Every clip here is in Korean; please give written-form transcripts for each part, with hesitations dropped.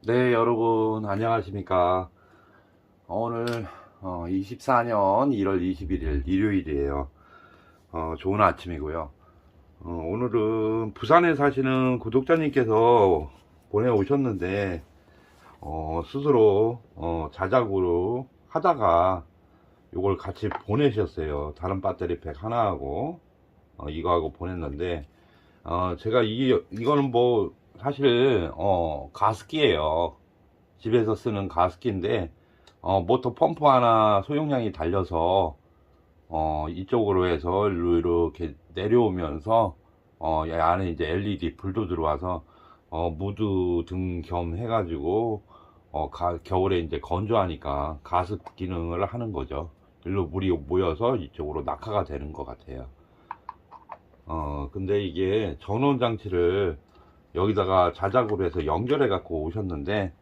네, 여러분, 안녕하십니까. 오늘, 24년 1월 21일 일요일이에요. 좋은 아침이고요. 오늘은 부산에 사시는 구독자님께서 보내오셨는데, 스스로, 자작으로 하다가 이걸 같이 보내셨어요. 다른 배터리 팩 하나하고, 이거하고 보냈는데, 제가 이거는 뭐, 사실, 가습기예요. 집에서 쓰는 가습기인데, 모터 펌프 하나 소용량이 달려서, 이쪽으로 해서 이렇게 내려오면서, 이 안에 이제 LED 불도 들어와서, 무드 등 겸 해가지고, 겨울에 이제 건조하니까 가습 기능을 하는 거죠. 일로 물이 모여서 이쪽으로 낙하가 되는 것 같아요. 근데 이게 전원 장치를 여기다가 자작으로 해서 연결해 갖고 오셨는데,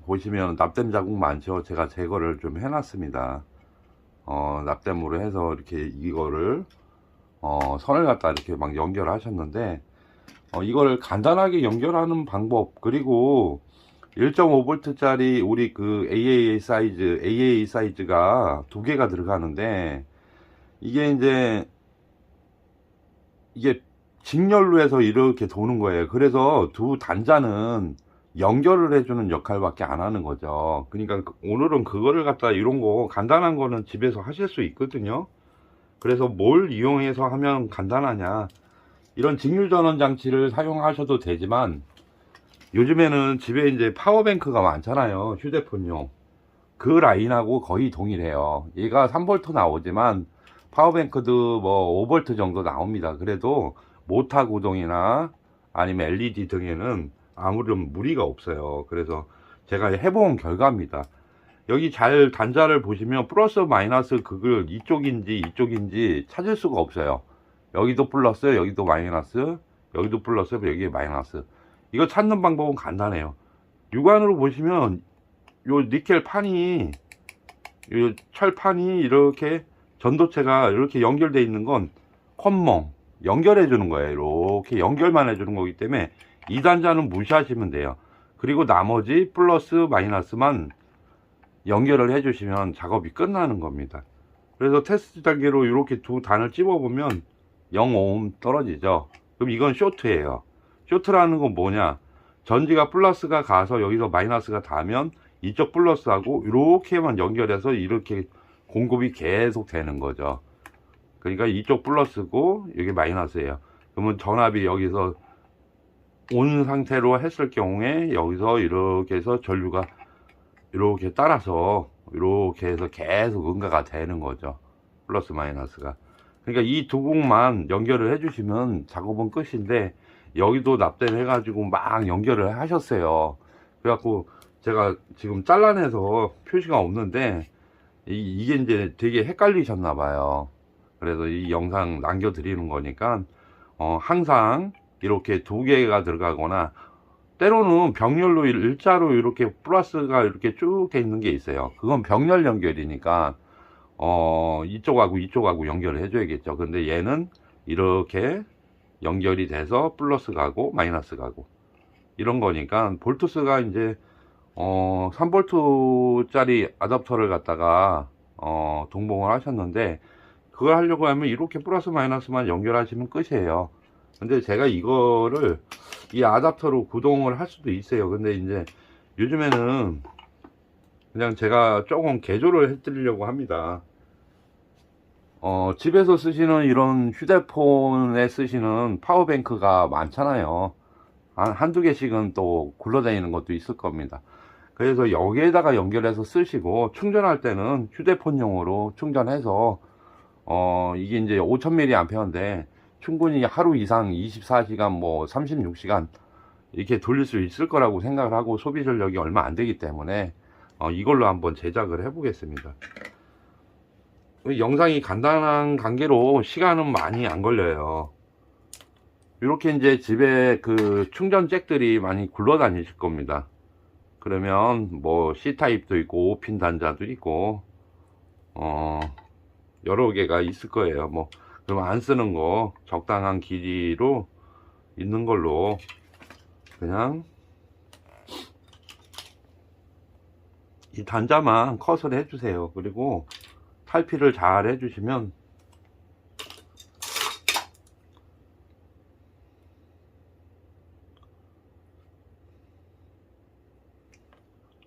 보시면 납땜 자국 많죠. 제가 제거를 좀 해놨습니다. 납땜으로 해서 이렇게 이거를 선을 갖다 이렇게 막 연결하셨는데, 이걸 간단하게 연결하는 방법, 그리고 1.5V 짜리 우리 그 AA 사이즈가 두 개가 들어가는데, 이게 이제 이게 직렬로 해서 이렇게 도는 거예요. 그래서 두 단자는 연결을 해주는 역할밖에 안 하는 거죠. 그러니까 오늘은 그거를 갖다 이런 거 간단한 거는 집에서 하실 수 있거든요. 그래서 뭘 이용해서 하면 간단하냐, 이런 직류 전원 장치를 사용하셔도 되지만, 요즘에는 집에 이제 파워뱅크가 많잖아요. 휴대폰용. 그 라인하고 거의 동일해요. 얘가 3V 나오지만 파워뱅크도 뭐 5V 정도 나옵니다. 그래도 모타 구동이나 아니면 LED 등에는 아무런 무리가 없어요. 그래서 제가 해본 결과입니다. 여기 잘 단자를 보시면 플러스 마이너스 그걸 이쪽인지 찾을 수가 없어요. 여기도 플러스, 여기도 마이너스, 여기도 플러스, 여기 마이너스. 이거 찾는 방법은 간단해요. 육안으로 보시면 요 니켈 판이, 요 철판이 이렇게 전도체가 이렇게 연결되어 있는 건 컴몽 연결해 주는 거예요. 이렇게 연결만 해 주는 거기 때문에 이 단자는 무시하시면 돼요. 그리고 나머지 플러스 마이너스만 연결을 해 주시면 작업이 끝나는 겁니다. 그래서 테스트 단계로 이렇게 두 단을 찝어 보면 0오hm 떨어지죠. 그럼 이건 쇼트예요. 쇼트라는 건 뭐냐, 전지가 플러스가 가서 여기서 마이너스가 닿으면 이쪽 플러스하고 이렇게만 연결해서 이렇게 공급이 계속 되는 거죠. 그러니까 이쪽 플러스고 여기 마이너스예요. 그러면 전압이 여기서 온 상태로 했을 경우에 여기서 이렇게 해서 전류가 이렇게 따라서 이렇게 해서 계속 응가가 되는 거죠. 플러스 마이너스가. 그러니까 이 두 곡만 연결을 해주시면 작업은 끝인데, 여기도 납땜 해가지고 막 연결을 하셨어요. 그래갖고 제가 지금 잘라내서 표시가 없는데, 이게 이제 되게 헷갈리셨나 봐요. 그래서 이 영상 남겨드리는 거니까, 항상 이렇게 두 개가 들어가거나, 때로는 병렬로 일자로 이렇게 플러스가 이렇게 쭉 돼 있는 게 있어요. 그건 병렬 연결이니까, 이쪽하고 연결을 해줘야겠죠. 근데 얘는 이렇게 연결이 돼서 플러스 가고 마이너스 가고 이런 거니까, 볼트스가 이제 3V 짜리 아답터를 갖다가 동봉을 하셨는데, 그걸 하려고 하면 이렇게 플러스 마이너스만 연결하시면 끝이에요. 근데 제가 이거를 이 아답터로 구동을 할 수도 있어요. 근데 이제 요즘에는 그냥 제가 조금 개조를 해드리려고 합니다. 집에서 쓰시는 이런 휴대폰에 쓰시는 파워뱅크가 많잖아요. 한두 개씩은 또 굴러다니는 것도 있을 겁니다. 그래서 여기에다가 연결해서 쓰시고, 충전할 때는 휴대폰용으로 충전해서, 이게 이제 5000mAh인데 충분히 하루 이상 24시간 뭐 36시간 이렇게 돌릴 수 있을 거라고 생각을 하고, 소비 전력이 얼마 안 되기 때문에 이걸로 한번 제작을 해 보겠습니다. 영상이 간단한 관계로 시간은 많이 안 걸려요. 이렇게 이제 집에 그 충전 잭들이 많이 굴러다니실 겁니다. 그러면 뭐 C타입도 있고 O핀 단자도 있고 여러 개가 있을 거예요. 뭐 그럼 안 쓰는 거 적당한 길이로 있는 걸로 그냥 이 단자만 컷을 해주세요. 그리고 탈피를 잘 해주시면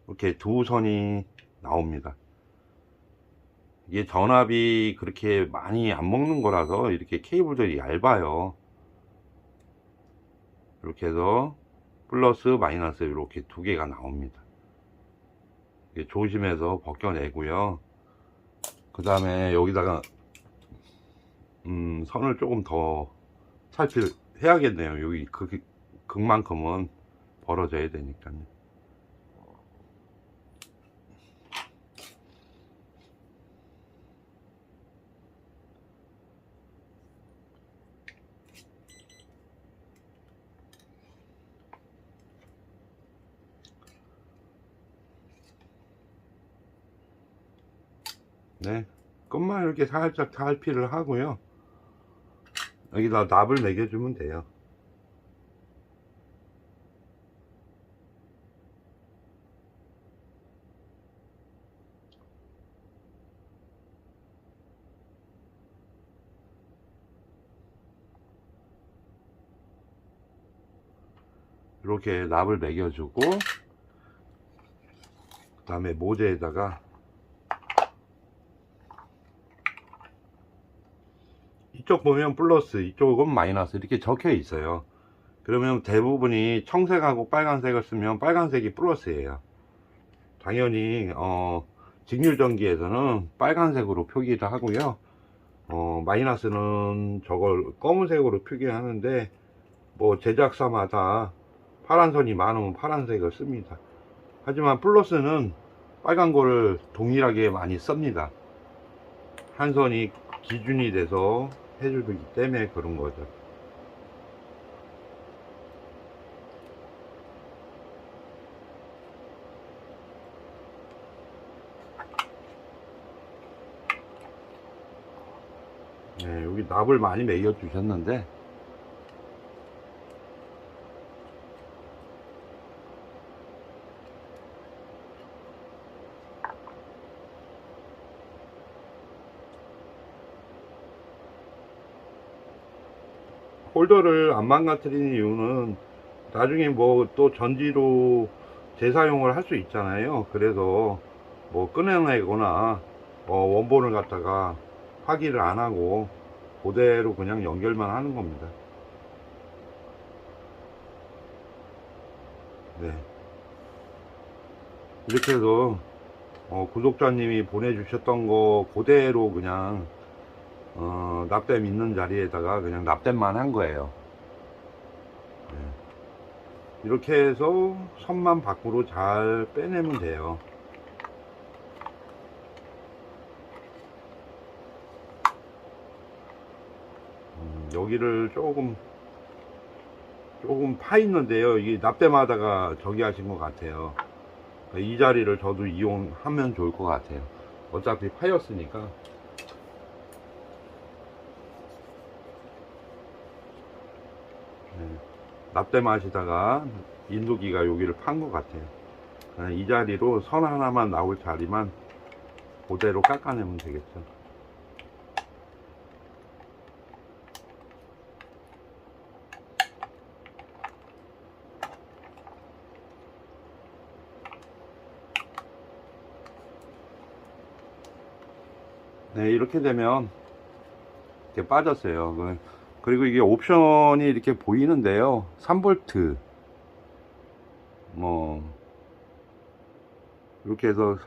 이렇게 두 선이 나옵니다. 이게 전압이 그렇게 많이 안 먹는 거라서 이렇게 케이블들이 얇아요. 이렇게 해서 플러스 마이너스 이렇게 두 개가 나옵니다. 조심해서 벗겨내고요. 그 다음에 여기다가 선을 조금 더 살필해야겠네요. 여기 극만큼은 벌어져야 되니까요. 네, 끝만 이렇게 살짝 탈피를 하고요. 여기다 납을 매겨주면 돼요. 이렇게 납을 매겨주고, 그 다음에 모재에다가 이쪽 보면 플러스, 이쪽은 마이너스 이렇게 적혀 있어요. 그러면 대부분이 청색하고 빨간색을 쓰면 빨간색이 플러스예요. 당연히 직률전기에서는 빨간색으로 표기를 하고요. 마이너스는 저걸 검은색으로 표기하는데, 뭐 제작사마다 파란 선이 많으면 파란색을 씁니다. 하지만 플러스는 빨간 거를 동일하게 많이 씁니다. 한 선이 기준이 돼서 해주기 때문에 그런 거죠. 네, 여기 납을 많이 매겨 주셨는데, 홀더를 안 망가뜨리는 이유는 나중에 뭐 또 전지로 재사용을 할 수 있잖아요. 그래서 뭐 끊어내거나 원본을 갖다가 파기를 안 하고 그대로 그냥 연결만 하는 겁니다. 네, 이렇게 해서 구독자님이 보내주셨던 거 그대로 그냥 납땜 있는 자리에다가 그냥 납땜만 한 거예요. 네. 이렇게 해서 선만 밖으로 잘 빼내면 돼요. 여기를 조금 파 있는데요. 이게 납땜하다가 저기 하신 것 같아요. 이 자리를 저도 이용하면 좋을 것 같아요. 어차피 파였으니까. 네. 납땜 하시다가 인두기가 여기를 판 것 같아요. 이 자리로 선 하나만 나올 자리만 그대로 깎아내면 되겠죠. 네, 이렇게 되면 이렇게 빠졌어요. 그리고 이게 옵션이 이렇게 보이는데요. 3V 뭐 이렇게 해서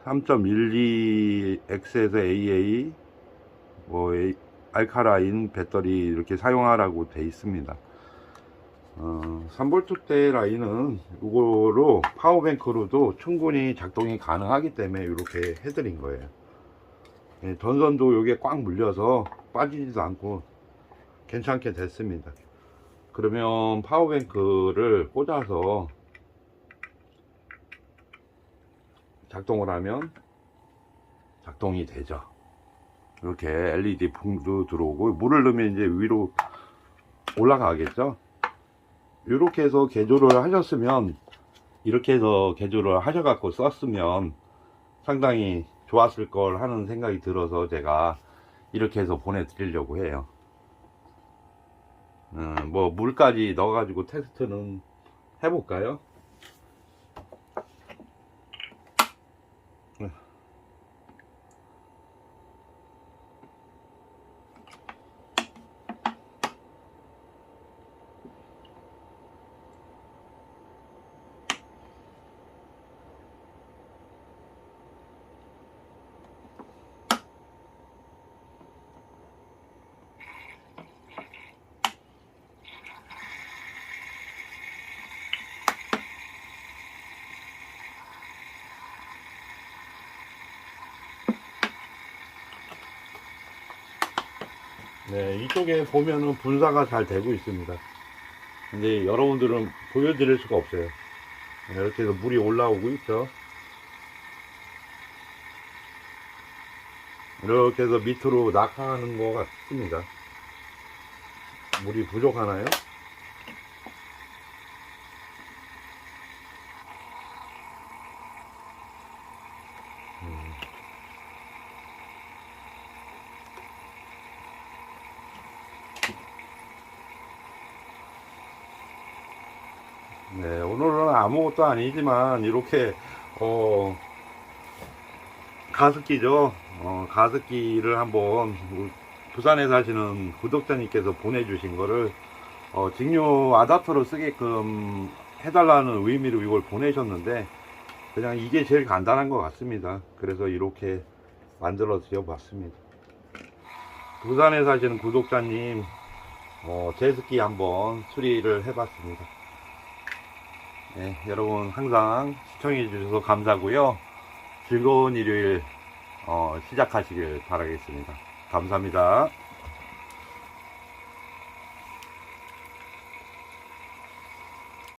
3.12X에서 AA 뭐 알카라인 배터리 이렇게 사용하라고 돼 있습니다. 3V 라인은 이거로 파워뱅크로도 충분히 작동이 가능하기 때문에 이렇게 해드린 거예요. 예, 전선도 이게 꽉 물려서 빠지지도 않고 괜찮게 됐습니다. 그러면 파워뱅크를 꽂아서 작동을 하면 작동이 되죠. 이렇게 LED 붕도 들어오고 물을 넣으면 이제 위로 올라가겠죠. 이렇게 해서 개조를 하셨으면 이렇게 해서 개조를 하셔갖고 썼으면 상당히 좋았을 걸 하는 생각이 들어서 제가 이렇게 해서 보내드리려고 해요. 뭐 물까지 넣어가지고 테스트는 해볼까요? 네, 이쪽에 보면은 분사가 잘 되고 있습니다. 근데 여러분들은 보여드릴 수가 없어요. 이렇게 해서 물이 올라오고 있죠. 이렇게 해서 밑으로 낙하하는 것 같습니다. 물이 부족하나요? 네, 오늘은 아무것도 아니지만 이렇게 가습기죠. 가습기를 한번 부산에 사시는 구독자님께서 보내주신 거를 직류 아답터로 쓰게끔 해달라는 의미로 이걸 보내셨는데 그냥 이게 제일 간단한 것 같습니다. 그래서 이렇게 만들어 드려봤습니다. 부산에 사시는 구독자님 제습기 한번 수리를 해봤습니다. 네, 여러분 항상 시청해 주셔서 감사하고요. 즐거운 일요일 시작하시길 바라겠습니다. 감사합니다.